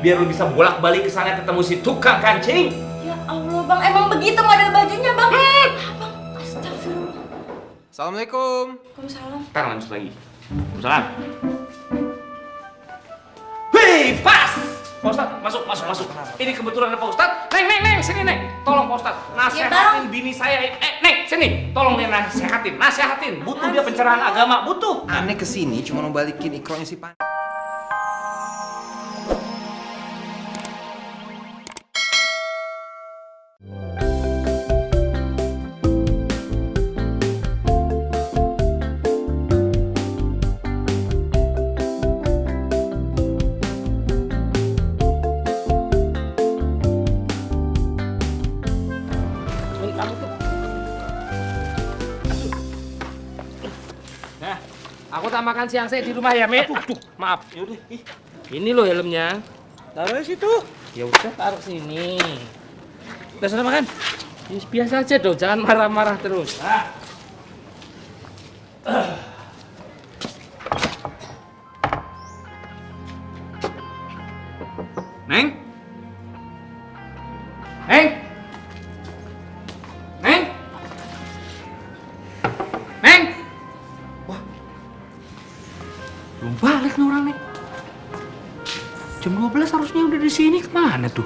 biar lu bisa bolak-balik ke sana ketemu si tukang kancing. Ya Allah bang, emang begitu model bajunya bang? Bang, astagfirullah. Assalamualaikum. Waalaikumsalam. Ntar lanjut lagi. Salam. Hei, pas! Pak Ustadz, masuk. Ini kebetulan ada Pak Ustadz. Neng, sini Neng. Tolong Pak Ustadz, nasihatin bini saya. Neng, sini. Tolong dia nasihatin. Butuh dia pencerahan agama, butuh. Aneh kesini cuma mau balikin ikronya si Pan. Nah, aku tak makan siang saya di rumah ya, Mit. Maaf. Yaudah, Ini loh helmnya. taruh di situ. Ya udah taruh sini. Udah sana makan. Ya, biasa aja dong, jangan marah-marah terus. Neng? Wah, belum balik nih orang nih. Jam 12 harusnya udah di sini, kemana tuh?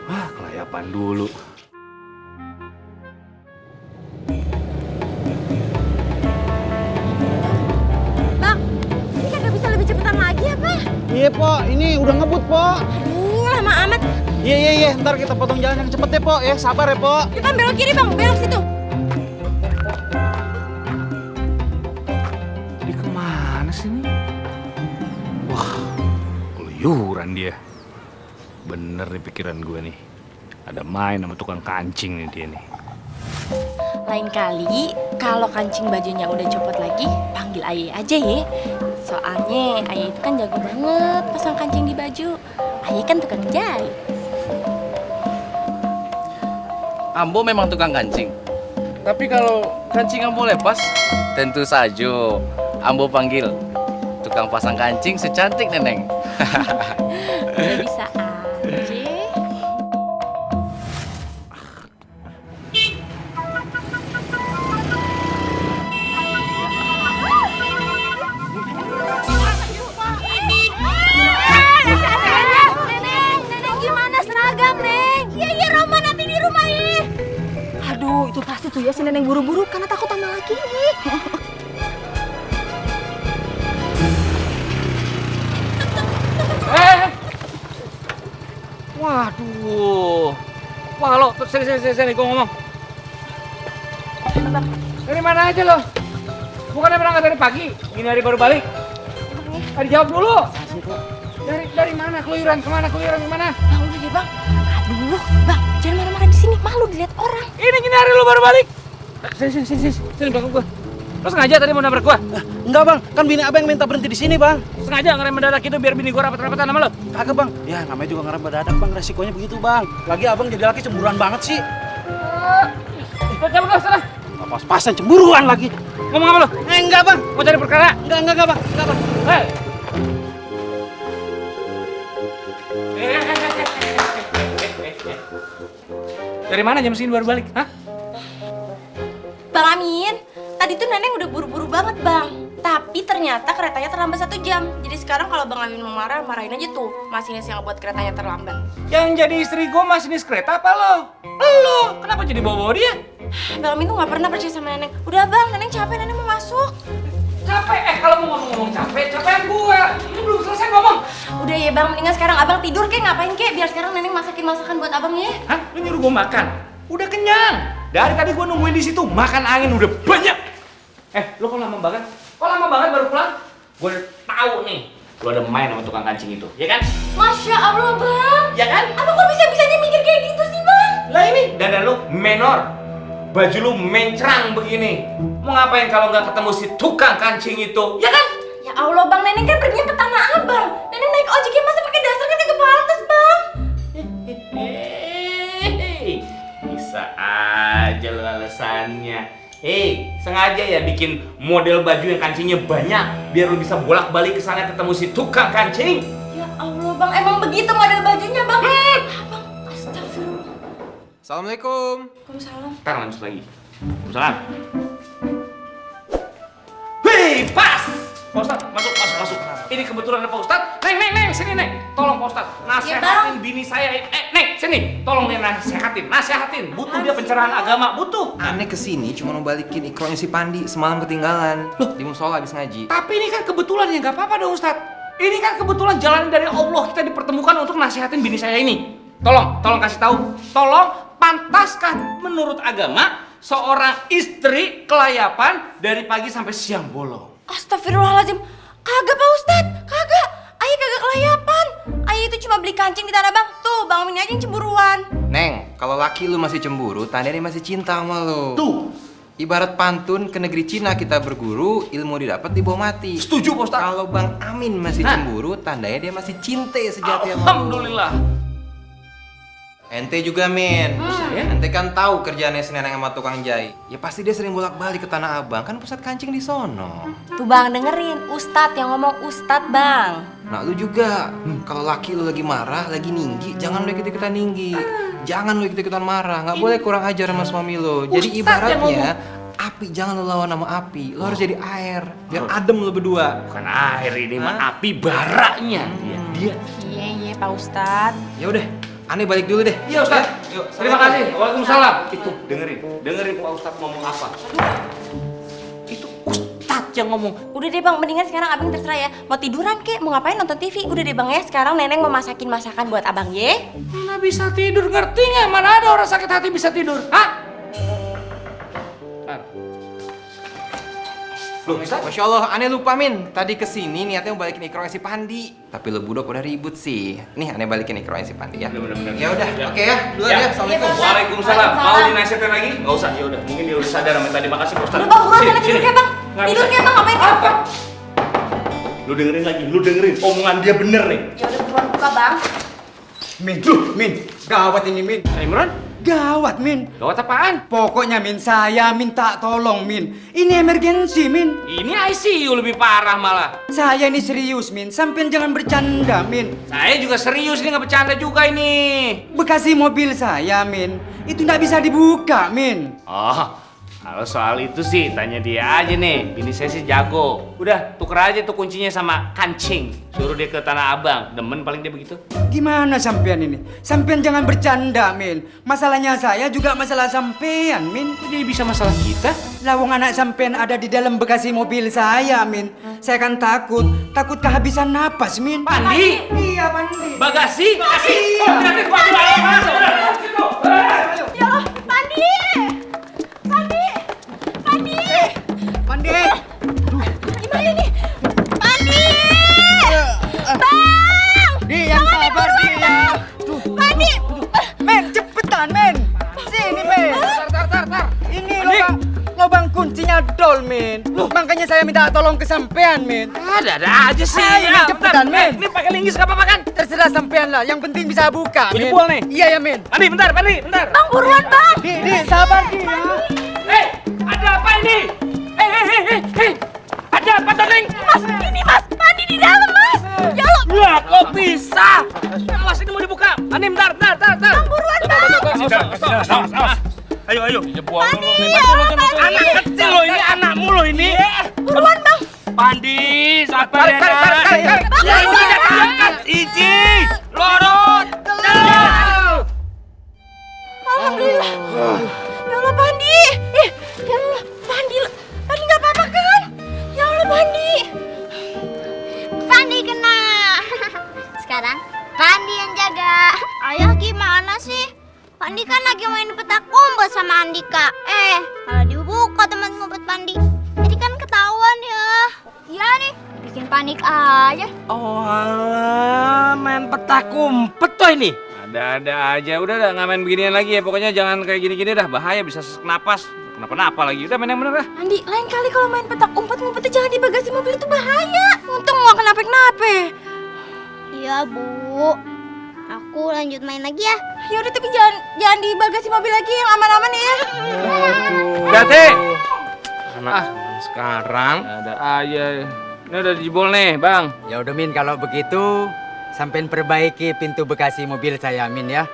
Wah, kelayapan dulu. Bang, ini kagak bisa lebih cepetan lagi apa? Iya, Po. Ini udah ngebut, Po. Aduh, lama amat. Iya. Ntar kita potong jalan yang cepet ya, Po. Ya, sabar ya, Po. Yuk bang, belok kiri bang, belok situ. Ini kemana sih nih? Wah, keluyuran dia. Bener nih pikiran gue nih. Ada main sama tukang kancing nih dia nih. Lain kali, kalau kancing bajunya udah copot lagi, panggil Aye aja ya. Soalnya Aye itu kan jago banget pasang kancing di baju. Aye kan tukang jahit. Ambo memang tukang kancing. Tapi kalau kancing Ambo lepas, tentu saja Ambo panggil tukang pasang kancing secantik Neneng. Udah bisa aja. Neneng gimana seragam, Neng? Iya, Roma nanti di rumah ya. Aduh, itu pasti tuh ya si Neneng buru-buru karena takut sama laki nih. Waduh. Wah, lo sini gua ngomong. Dari mana aja lo? Bukannya berangkat dari pagi? Ini hari baru balik. Tadi jawab dulu. Dari mana keluyuran? Kemana? Bang, udah deh bang. Aduh, bang, jangan marah-marah di sini. Malu dilihat orang. Ini hari lo baru balik. Sini belakang gua. Lo sengaja tadi mau nabrak gua? Enggak, Bang. Kan bini Abang minta berhenti di sini, Bang. Sengaja ngerem mendadak itu biar bini gua rapat-rapatan sama lo? Kagak, Bang. Ya, namanya juga ngerem mendadak, Bang. Resikonya begitu, Bang. Lagi Abang jadi laki cemburuan banget sih. Cabut lo sana. Pas-pasan cemburuan lagi. Ngomong sama lo? Enggak, Bang. Mau cari perkara? Enggak, Bang. Enggak, Bang. Hei. Dari mana jam segini baru balik? Hah? Bang Amin, tadi tuh Neneng udah buru-buru banget bang. Tapi ternyata keretanya terlambat 1 jam. Jadi sekarang kalau Bang Amin mau marah, marahin aja tuh masinis yang buat keretanya terlambat. Yang jadi istri gue masinis kereta apa lo? Lo, kenapa jadi bawa-bawa dia? Bang Amin tuh gak pernah percaya sama Neneng. Udah bang, Neneng capek, Neneng mau masuk. Capek, kalau mau ngomong capean gua. Ini belum selesai ngomong. Udah ya bang, mendingan sekarang abang tidur kek, ngapain kek? Biar sekarang Neneng masakin masakan buat abang ya. Hah? Lu nyuruh gua makan? Udah kenyang. Dari tadi gua nungguin di situ, makan angin udah banyak. Lu kok lama banget? Kok lama banget baru pulang? Gua udah tahu nih, lu ada main sama tukang kancing itu, ya kan? Masya Allah bang. Ya kan? Abang kok bisa-bisanya mikir kayak gitu sih bang? Lah ini dandan lu menor. Baju lu mencrang begini. Mau ngapain kalau nggak ketemu si tukang kancing itu? Ya kan? Ya Allah bang, Neneng kan perginya ke Tanah Abang. Neneng naik ojeknya masa pakai dasar kan kagak pantas bang. Bisa aja lu alasannya. Sengaja ya bikin model baju yang kancingnya banyak biar lu bisa bolak-balik ke sana ketemu si tukang kancing. Ya Allah bang, emang begitu model bajunya bang. Bang, astagfirullah. Assalamualaikum. Waalaikumsalam. Ntar lanjut lagi. Salam. Hei, pas! Pak Ustadz, masuk. Ini kebetulan ada Pak Ustadz. Neng, sini Neng. Tolong Pak Ustadz, nasehatin bini saya. Neng, sini. Tolong nih nasehatin. Butuh dia pencerahan agama, butuh. Aneh kesini cuma mau balikin ikronya si Pandi semalam ketinggalan. Loh, di musola habis ngaji. Tapi ini kan kebetulan ya, nggak apa-apa dong Ustadz. Ini kan kebetulan jalan dari Allah kita dipertemukan untuk nasehatin bini saya ini. Tolong kasih tahu. Tolong, pantaskah menurut agama seorang istri kelayapan dari pagi sampai siang bolong? Astagfirullahaladzim. Kagak Pak Ustadz, kagak. Ayah kagak kelayapan. Ayah itu cuma beli kancing di Tanah Abang. Tuh, Bang Min aja yang cemburuan. Neng, kalau laki lu masih cemburu, tandanya dia masih cinta sama lu. Tuh. Ibarat pantun ke negeri Cina kita berguru, ilmu didapat dibawa mati. Setuju Pak Ustadz. Kalau Bang Amin masih Hah? cemburu, tandanya dia masih cinta sejati sama lu. Alhamdulillah. Ente juga, Min. Saya? Ente kan tahu kerjaannya si Neneng sama tukang jahit. Ya pasti dia sering bolak-balik ke Tanah Abang, kan pusat kancing di sono. Tuh Bang, dengerin. Ustadz yang ngomong Ustadz Bang. Nah lu juga, kalau laki lu lagi marah, lagi ninggi, jangan lu ikut-ikutan ninggi. Jangan lu ikut-ikutan marah, nggak boleh kurang ajar sama suami lu. Jadi Ustadz yang ibaratnya, api jangan lu lawan sama api. Lu harus jadi air, biar adem lu berdua. Bukan air ini mah api baranya. Dia. Iya Pak Ustadz. Ya udah, aneh balik dulu deh. Iya Ustadz. Yuk, terima kasih. Waalaikumsalam. Itu dengerin Pak Ustadz ngomong apa. Itu Ustadz yang ngomong. Udah deh Bang, mendingan sekarang Abang terserah ya. Mau tiduran kek, mau ngapain nonton TV. Udah deh Bang ya, sekarang Neneng mau masakin masakan buat Abang ye. Mana bisa tidur, ngerti nggak? Mana ada orang sakit hati bisa tidur? Hah? Loh, Masya Allah, aneh lupa Min. Tadi kesini niatnya mau balikin ikronya si Pandi. Tapi lo budok udah ribut sih. Nih, aneh balikin ikronya si Pandi ya. Bener. Ya udah, Ya. oke ya. Duluan ya. Assalamualaikum. Iya, Bang. Waalaikumsalam. Mau Waalaikumsalam. dinasihatin lagi? Nggak usah. Ya udah, mungkin dia udah sadar sama tadi. Makasih Pak Ustadz. Udah Bang, buruan sana tidur kek Bang. Nggak Tidur bisa. kek Bang, ngapain kek? Apa? Lu dengerin. Omongan dia bener nih. Ya udah buruan buka Bang. Min, gawat ini Min. Imron, Gawat Min. gawat apaan? Pokoknya Min, saya minta tolong Min. Ini emergensi Min. Ini ICU lebih parah malah. Saya ini serius Min, sampean jangan bercanda Min. Saya juga serius, ini nggak bercanda juga ini. Bekasi mobil saya Min, itu nggak bisa dibuka Min. Oh, kalau soal itu sih tanya dia aja nih. Bini saya sih jago. Udah, tuker aja tuh kuncinya sama kancing. Suruh dia ke Tanah Abang. Demen paling dia begitu. Gimana sampean ini? Sampean jangan bercanda Min. Masalahnya saya juga masalah sampean Min. Kok jadi bisa masalah kita? Lawang anak sampean ada di dalam bekasi mobil saya Min. Saya kan takut kehabisan napas Min. Pandi? Iya Pandi. Bagasi? Bagasi? Iya. Oh, berarti gua ayo, masuk. Udah, situ. Ya Allah, Pandi! Pandi! Pandi. Gimana ini? Pandi! Bang! Di yang sabar di ya. Pandi! Men, cepetan men. Sini men. Tar. Ini lubang kuncinya dol men. Makanya saya minta tolong ke sampean men. Ada aja sih. Ayo, Ya, cepetan, bentar. men. Ini pakai linggis nggak apa-apa kan? Terserah sampean lah. Yang penting bisa buka. Gua men. jebol nih. Iya ya men. Pandi, bentar. Bang, buruan Bang! Di sabar di ya. Hei, ada apa ini? Hei. Ada apa tuh, Neng? Mas, ini Mas! Pandi di dalam Mas! Ya Allah! Ya, kok bisa? Awas, ini mau dibuka. Ani, bentar. Bang, buruan Bang! Awas. Ayo. Jebol Pandi, dulu nih. ya Allah, Pandi! Anak kecil lo ini, anakmu lo ini. Buruan Bang! Pandi, sabar ya, Nak. Ya, ini udah angkat. Iji, lorot. Alhamdulillah! Ya Allah, Pandi! Ya Allah, Pandi nggak apa-apa kan? Ya Allah, Pandi! Pandi kena. Sekarang Pandi yang jaga. Ayah gimana sih? Pandi kan lagi main petak umpet sama Andika. Kalau dibuka teman ngumpet Pandi, jadi kan ketahuan ya. Iya nih, bikin panik aja. Oh, alah, main petak umpet tuh ini. Ada aja. Udah nggak main beginian lagi ya. Pokoknya jangan kayak gini-gini dah. Bahaya, bisa sesak napas. Kenapa-napa lagi. Udah main yang bener dah. Andi, lain kali kalau main petak ngumpetnya jangan di bagasi mobil, itu bahaya. Untung nggak kenapa-kenapa. Iya bu, aku lanjut main lagi ya. Ya udah, tapi jangan di bagasi mobil lagi, yang aman-aman ya. Hati. Anak sekarang ada aja. Ini udah dijebol nih, Bang. Ya udah Min, kalau begitu sampein perbaiki pintu bekasi mobil saya, Min ya.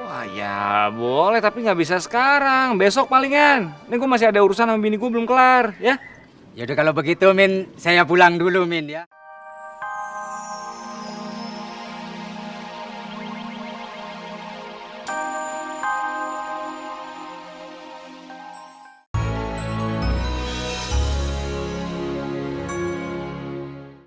Wah ya boleh, tapi nggak bisa sekarang. Besok palingan. Ini gue masih ada urusan sama bini gue belum kelar, ya. Yaudah kalau begitu, Min, saya pulang dulu, Min ya.